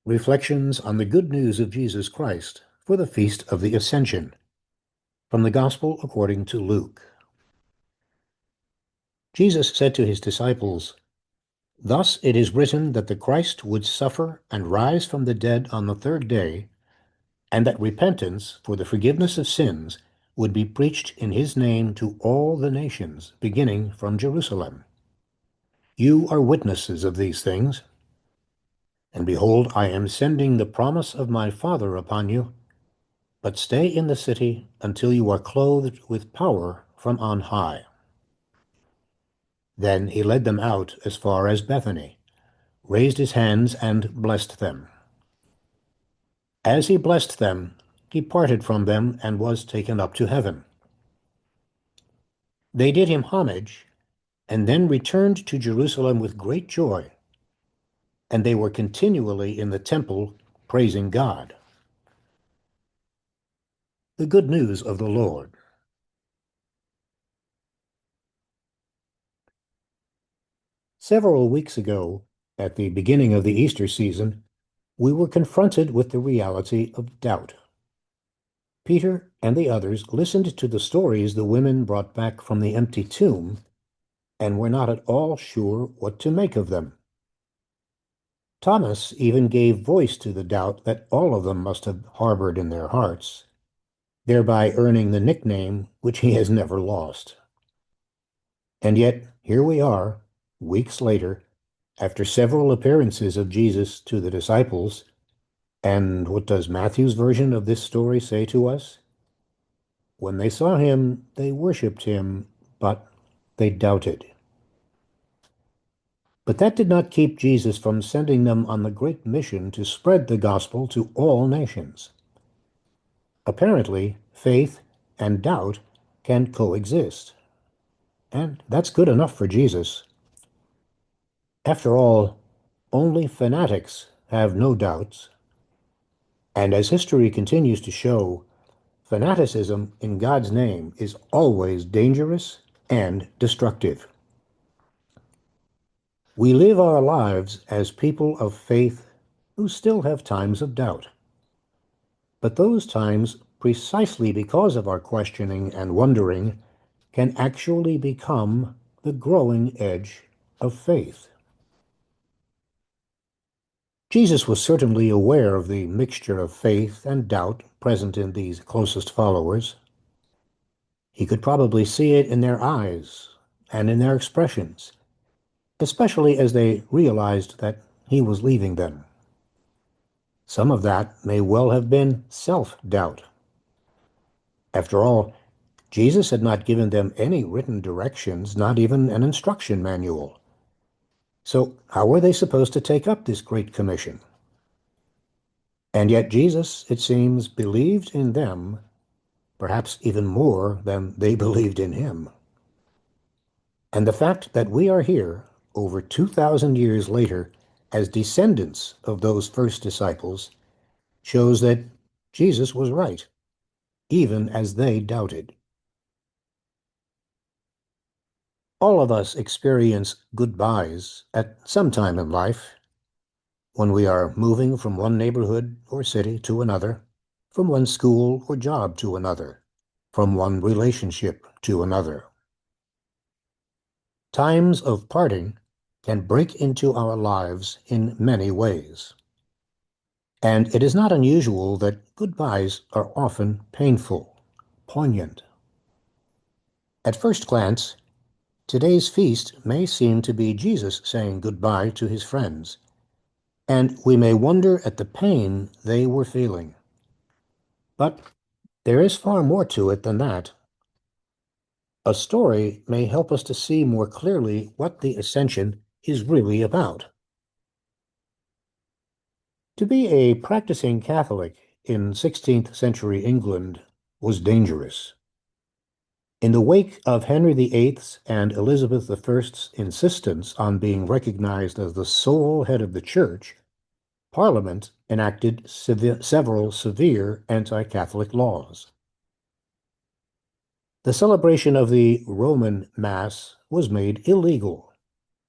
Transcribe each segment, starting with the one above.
Reflections on the Good News of Jesus Christ for the Feast of the Ascension, from the Gospel according to Luke. Jesus said to his disciples, "Thus it is written that the Christ would suffer and rise from the dead on the third day, and that repentance for the forgiveness of sins would be preached in his name to all the nations, beginning from Jerusalem. You are witnesses of these things. And behold, I am sending the promise of my Father upon you. But stay in the city until you are clothed with power from on high." Then he led them out as far as Bethany, raised his hands and blessed them. As he blessed them, he parted from them and was taken up to heaven. They did him homage, and then returned to Jerusalem with great joy, and they were continually in the temple praising God. The good news of the Lord. Several weeks ago, at the beginning of the Easter season, we were confronted with the reality of doubt. Peter and the others listened to the stories the women brought back from the empty tomb and were not at all sure what to make of them. Thomas even gave voice to the doubt that all of them must have harbored in their hearts, thereby earning the nickname which he has never lost. And yet, here we are, weeks later, after several appearances of Jesus to the disciples. And what does Matthew's version of this story say to us? When they saw him, they worshipped him, but they doubted. But that did not keep Jesus from sending them on the great mission to spread the gospel to all nations. Apparently, faith and doubt can coexist. And that's good enough for Jesus. After all, only fanatics have no doubts. And as history continues to show, fanaticism in God's name is always dangerous and destructive. We live our lives as people of faith who still have times of doubt. But those times, precisely because of our questioning and wondering, can actually become the growing edge of faith. Jesus was certainly aware of the mixture of faith and doubt present in these closest followers. He could probably see it in their eyes and in their expressions, especially as they realized that he was leaving them. Some of that may well have been self-doubt. After all, Jesus had not given them any written directions, not even an instruction manual. So how were they supposed to take up this great commission? And yet Jesus, it seems, believed in them, perhaps even more than they believed in him. And the fact that we are here, over 2,000 years later, as descendants of those first disciples, shows that Jesus was right, even as they doubted. All of us experience goodbyes at some time in life, when we are moving from one neighborhood or city to another, from one school or job to another, from one relationship to another. Times of parting can break into our lives in many ways. And it is not unusual that goodbyes are often painful, poignant. At first glance, today's feast may seem to be Jesus saying goodbye to his friends, and we may wonder at the pain they were feeling. But there is far more to it than that. A story may help us to see more clearly what the Ascension is really about. To be a practicing Catholic in 16th century England was dangerous. In the wake of Henry VIII's and Elizabeth I's insistence on being recognized as the sole head of the Church, Parliament enacted several severe anti-Catholic laws. The celebration of the Roman Mass was made illegal.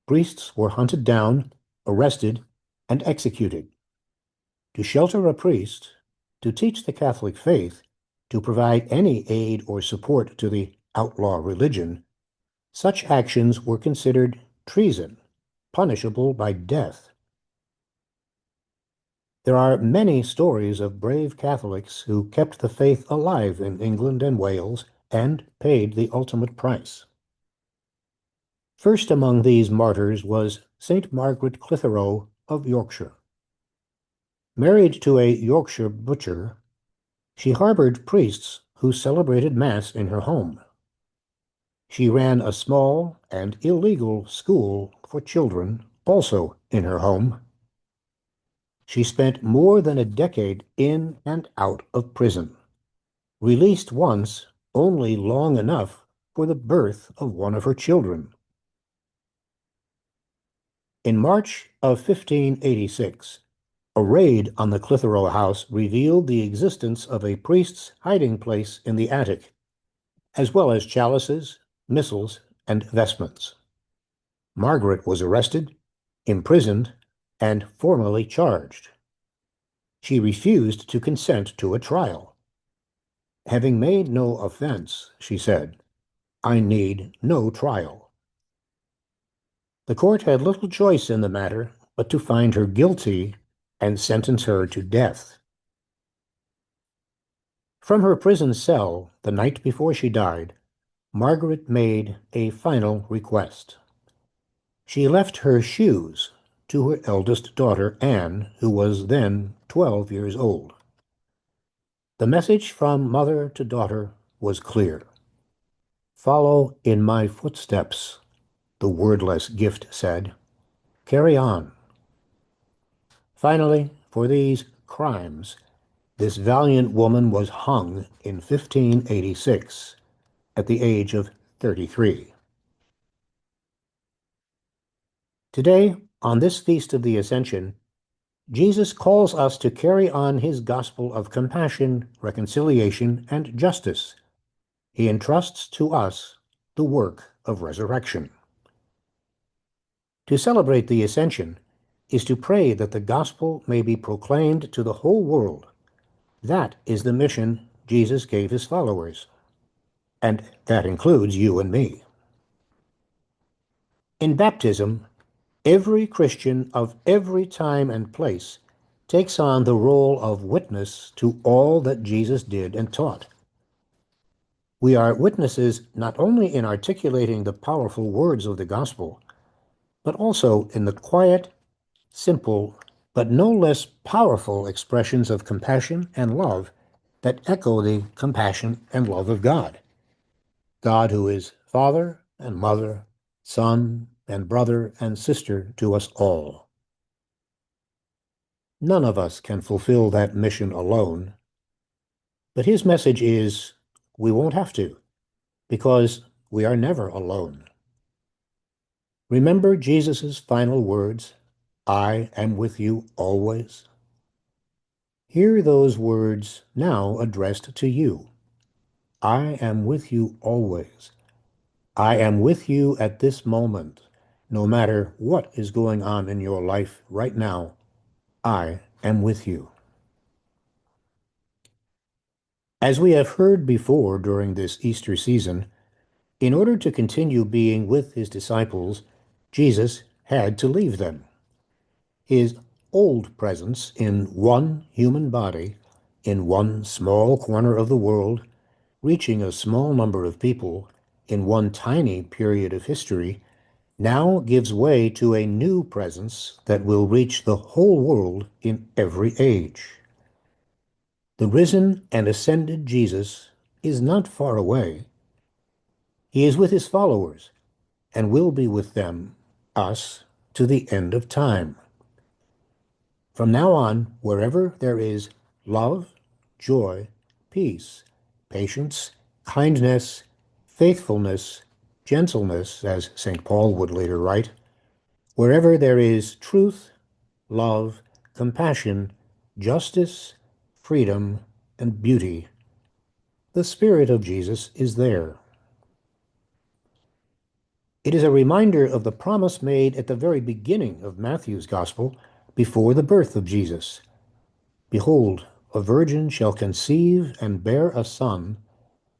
Priests were hunted down, arrested, and executed. To shelter a priest, to teach the Catholic faith, to provide any aid or support to the outlaw religion, such actions were considered treason, punishable by death. There are many stories of brave Catholics who kept the faith alive in England and Wales and paid the ultimate price. First among these martyrs was St. Margaret Clitheroe of Yorkshire. Married to a Yorkshire butcher, she harbored priests who celebrated Mass in her home. She ran a small and illegal school for children, also in her home. She spent more than a decade in and out of prison, released once only long enough for the birth of one of her children. In March of 1586, a raid on the Clitheroe house revealed the existence of a priest's hiding place in the attic, as well as chalices, missals, and vestments. Margaret was arrested, imprisoned, and formally charged. She refused to consent to a trial. Having made no offense, she said, I need no trial. The court had little choice in the matter but to find her guilty and sentence her to death. From her prison cell, the night before she died, Margaret made a final request. She left her shoes to her eldest daughter, Anne, who was then 12 years old. The message from mother to daughter was clear. Follow in my footsteps, the wordless gift said. Carry on. Finally, for these crimes, this valiant woman was hung in 1586 at the age of 33. Today, on this feast of the Ascension, Jesus calls us to carry on his gospel of compassion, reconciliation, and justice. He entrusts to us the work of resurrection. To celebrate the Ascension is to pray that the gospel may be proclaimed to the whole world. That is the mission Jesus gave his followers, and that includes you and me. In baptism, every Christian of every time and place takes on the role of witness to all that Jesus did and taught. We are witnesses not only in articulating the powerful words of the gospel, but also in the quiet, simple, but no less powerful expressions of compassion and love that echo the compassion and love of God. God who is Father and Mother, Son and brother and sister to us all. None of us can fulfill that mission alone, but his message is we won't have to, because we are never alone. Remember Jesus' final words, I am with you always. Hear those words now addressed to you. I am with you always. I am with you at this moment. No matter what is going on in your life right now, I am with you. As we have heard before during this Easter season, in order to continue being with his disciples, Jesus had to leave them. His old presence in one human body, in one small corner of the world, reaching a small number of people in one tiny period of history, now gives way to a new presence that will reach the whole world in every age. The risen and ascended Jesus is not far away. He is with his followers and will be with them, us, to the end of time. From now on, wherever there is love, joy, peace, patience, kindness, faithfulness, gentleness, as St. Paul would later write, wherever there is truth, love, compassion, justice, freedom, and beauty, the Spirit of Jesus is there. It is a reminder of the promise made at the very beginning of Matthew's Gospel before the birth of Jesus. Behold, a virgin shall conceive and bear a son,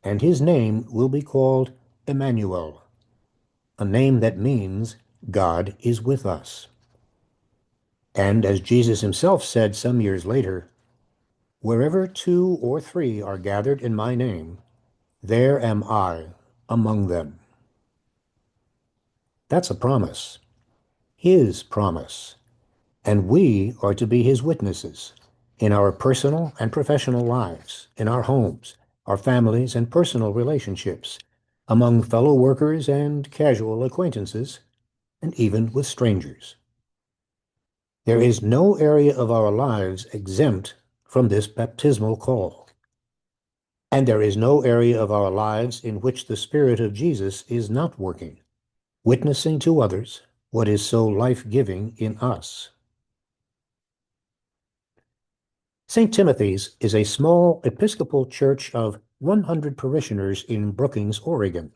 and his name will be called Emmanuel, a name that means God is with us. And as Jesus himself said some years later, wherever two or three are gathered in my name, there am I among them. That's a promise, his promise. And we are to be his witnesses in our personal and professional lives, in our homes, our families and personal relationships, among fellow workers and casual acquaintances, and even with strangers. There is no area of our lives exempt from this baptismal call. And there is no area of our lives in which the Spirit of Jesus is not working, witnessing to others what is so life-giving in us. St. Timothy's is a small Episcopal church of 100 parishioners in Brookings, Oregon.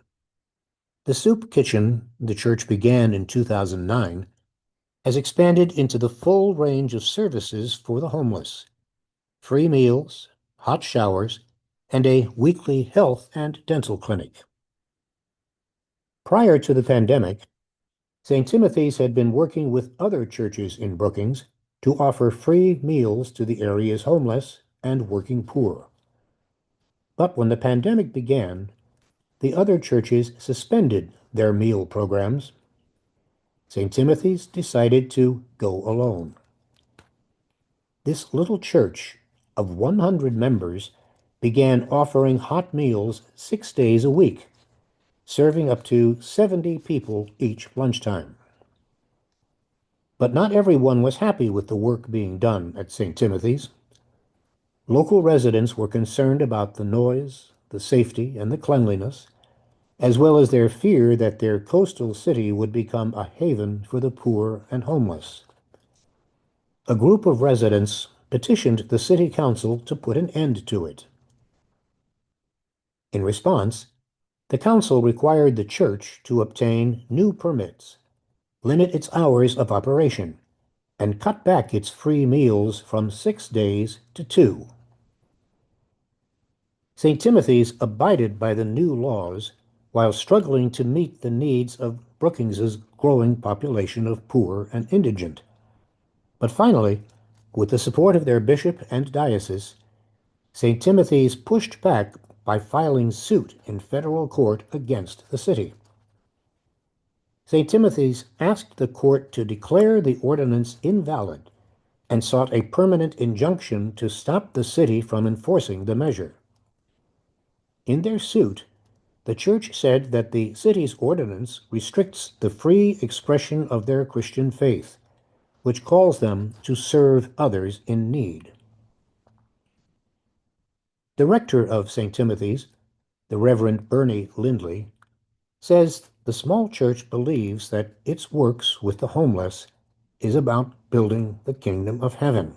The soup kitchen the church began in 2009 has expanded into the full range of services for the homeless: free meals, hot showers, and a weekly health and dental clinic. Prior to the pandemic, St. Timothy's had been working with other churches in Brookings to offer free meals to the area's homeless and working poor. But when the pandemic began, the other churches suspended their meal programs. St. Timothy's decided to go alone. This little church of 100 members began offering hot meals 6 days a week, serving up to 70 people each lunchtime. But not everyone was happy with the work being done at St. Timothy's. Local residents were concerned about the noise, the safety, and the cleanliness, as well as their fear that their coastal city would become a haven for the poor and homeless. A group of residents petitioned the city council to put an end to it. In response, the council required the church to obtain new permits, limit its hours of operation, and cut back its free meals from 6 days to 2. St. Timothy's abided by the new laws while struggling to meet the needs of Brookings's growing population of poor and indigent. But finally, with the support of their bishop and diocese, St. Timothy's pushed back by filing suit in federal court against the city. St. Timothy's asked the court to declare the ordinance invalid and sought a permanent injunction to stop the city from enforcing the measure. In their suit, the church said that the city's ordinance restricts the free expression of their Christian faith, which calls them to serve others in need. The rector of St. Timothy's, the Reverend Bernie Lindley, says the small church believes that its works with the homeless is about building the kingdom of heaven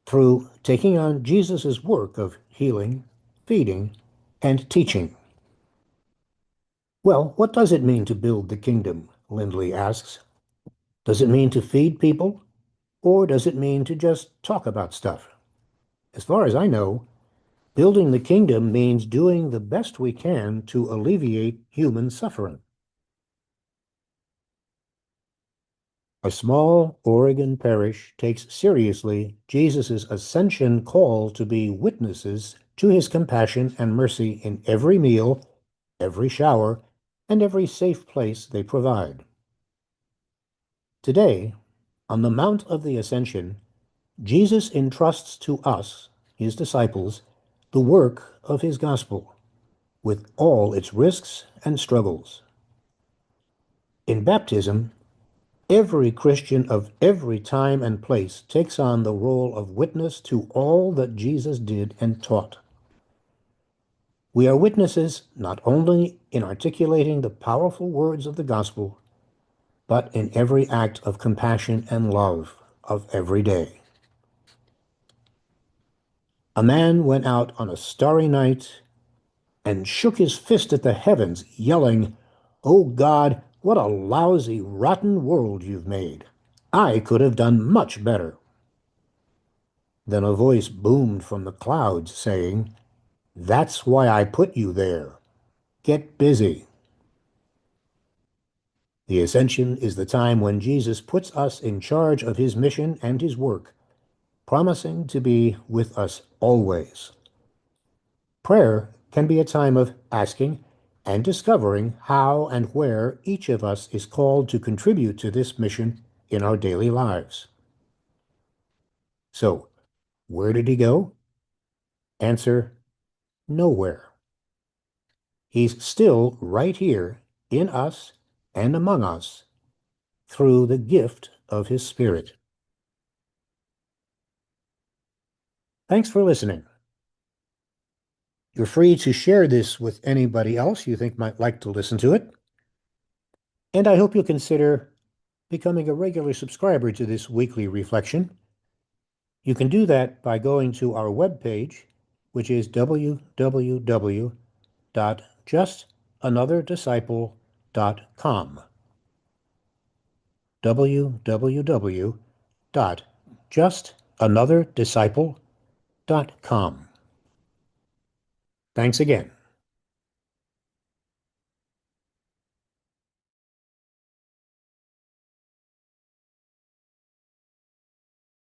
through taking on Jesus' work of healing, feeding, and teaching. Well, what does it mean to build the kingdom? Lindley asks. Does it mean to feed people, or does it mean to just talk about stuff? As far as I know, building the kingdom means doing the best we can to alleviate human suffering. A small Oregon parish takes seriously Jesus' Ascension call to be witnesses to his compassion and mercy in every meal, every shower, and every safe place they provide. Today, on the Mount of the Ascension, Jesus entrusts to us, his disciples, the work of his gospel, with all its risks and struggles. In baptism, every Christian of every time and place takes on the role of witness to all that Jesus did and taught. We are witnesses not only in articulating the powerful words of the gospel, but in every act of compassion and love of every day. A man went out on a starry night and shook his fist at the heavens, yelling, "Oh God, what a lousy, rotten world you've made. I could have done much better." Then a voice boomed from the clouds saying, "That's why I put you there. Get busy." The Ascension is the time when Jesus puts us in charge of his mission and his work, promising to be with us always. Prayer can be a time of asking and discovering how and where each of us is called to contribute to this mission in our daily lives. So, where did he go? Answer: nowhere. He's still right here in us and among us through the gift of his Spirit. Thanks for listening. You're free to share this with anybody else you think might like to listen to it. And I hope you'll consider becoming a regular subscriber to this weekly reflection. You can do that by going to our webpage, which is www.justanother.disciple.com. www.justanother.disciple.com. Thanks again.